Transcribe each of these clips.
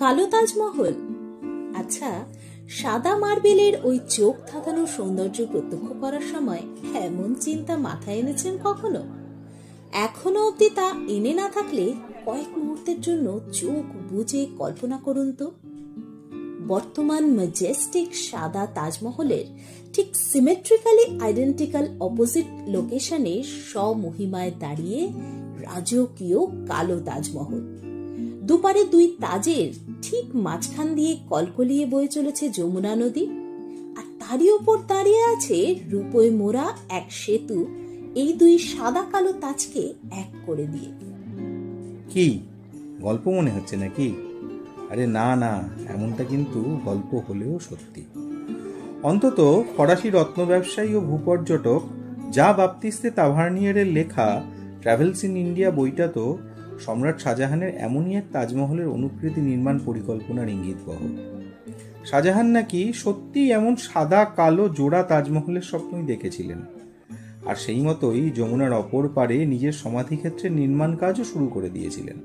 কালো তাজমহল। আচ্ছা, সাদা মার্বেলের ওই চোখ ধাঁধানো সৌন্দর্য প্রত্যক্ষ করার সময় এমন চিন্তা মাথায় এনেছেন কখনো? এখনো অব্দি তা এনে না থাকলে কয়েক মুহূর্তের জন্য চোখ বুজে কল্পনা করুন তো, বর্তমান ম্যাজেস্টিক সাদা তাজমহলের ঠিক সিমেট্রিক্যালি আইডেন্টিক্যাল অপোজিট লোকেশনে স্বমহিমায় দাঁড়িয়ে রাজকীয় কালো তাজমহল। দুপারে দুই তাজের ঠিক মাঝখান দিয়ে কলকলিয়ে বয়ে চলেছে যমুনা নদী, আর তারই উপর দাঁড়িয়ে আছে রূপোয় মোড়া এক সেতু, এই দুই সাদা কালো তাজকে এক করে দিয়ে। কি গল্প মনে হচ্ছে নাকি? আরে না না, এমনটা কিন্তু গল্প হলেও সত্যি। অন্তত ফরাসি রত্ন ব্যবসায়ী ও ভূপর্যটক যা বাপ্তিস্তে তাভার্নিয়েরের লেখা ট্রাভেলস ইন ইন্ডিয়া বইটা তো সম্রাট শাহজাহানের এমনই এক তাজমহলের অনুকৃতি নির্মাণ পরিকল্পনার ইঙ্গিতবহ। শাহজাহান নাকি সত্যিই এমন সাদা কালো জোড়া তাজমহলের স্বপ্নই দেখেছিলেন, আর সেই মতোই যমুনার অপর পারে নিজের সমাধিক্ষেত্রের নির্মাণ কাজও শুরু করে দিয়েছিলেন।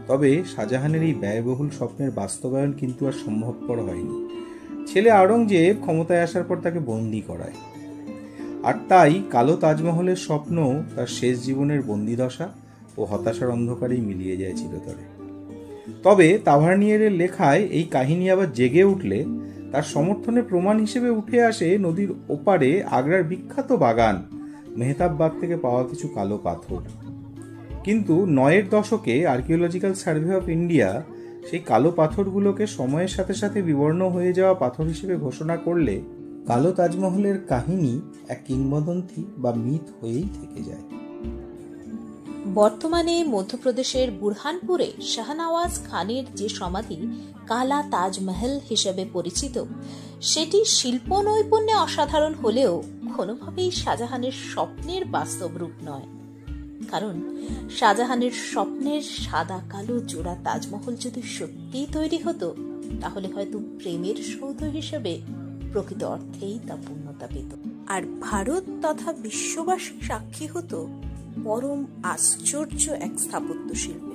তবে শাহজাহানের এই ব্যয়বহুল স্বপ্নের বাস্তবায়ন কিন্তু আর সম্ভবপর হয়নি। ছেলে আওরঙ্গজেব ক্ষমতায় আসার পর তাকে বন্দী করায়, আর তাই কালো তাজমহলের স্বপ্ন তার শেষ জীবনের বন্দিদশা ও হতাশার অন্ধকারেই মিলিয়ে যায় চিরতরে। তবে তাভার্নিয়েরের লেখায় এই কাহিনী আবার জেগে উঠলে তার সমর্থনের প্রমাণ হিসেবে উঠে আসে নদীর ওপারে আগ্রার বিখ্যাত বাগান মেহতাব বাগ থেকে পাওয়া কিছু কালো পাথর। কিন্তু ৯এর দশকে আর্কিওলজিক্যাল সার্ভে অফ ইন্ডিয়া সেই কালো পাথরগুলোকে সময়ের সাথে সাথে বিবর্ণ হয়ে যাওয়া পাথর হিসেবে ঘোষণা করলে কালো তাজমহলের কাহিনী এক কিংবদন্তি বা মিথ হয়েই থেকে যায়। বর্তমানে মধ্যপ্রদেশের বুরহানপুরে শাহনওয়াজ খানের যে সমাধি কালা তাজমহল হিসেবে পরিচিত, সেটি শিল্প নৈপুণ্যে অসাধারণ হলেও কোনোভাবেই শাহজাহানের স্বপ্নের বাস্তব রূপ নয়। কারণ শাহজাহানের স্বপ্নের সাদা কালো জোড়া তাজমহল যদি সত্যিই তৈরি হতো, তাহলে হয়তো প্রেমের সৌধ হিসেবে প্রকৃত অর্থেই তা পূর্ণতা পেত, আর ভারত তথা বিশ্ববাসী সাক্ষী হতো পরম আশ্চর্য এক স্থাপত্য শিল্পে।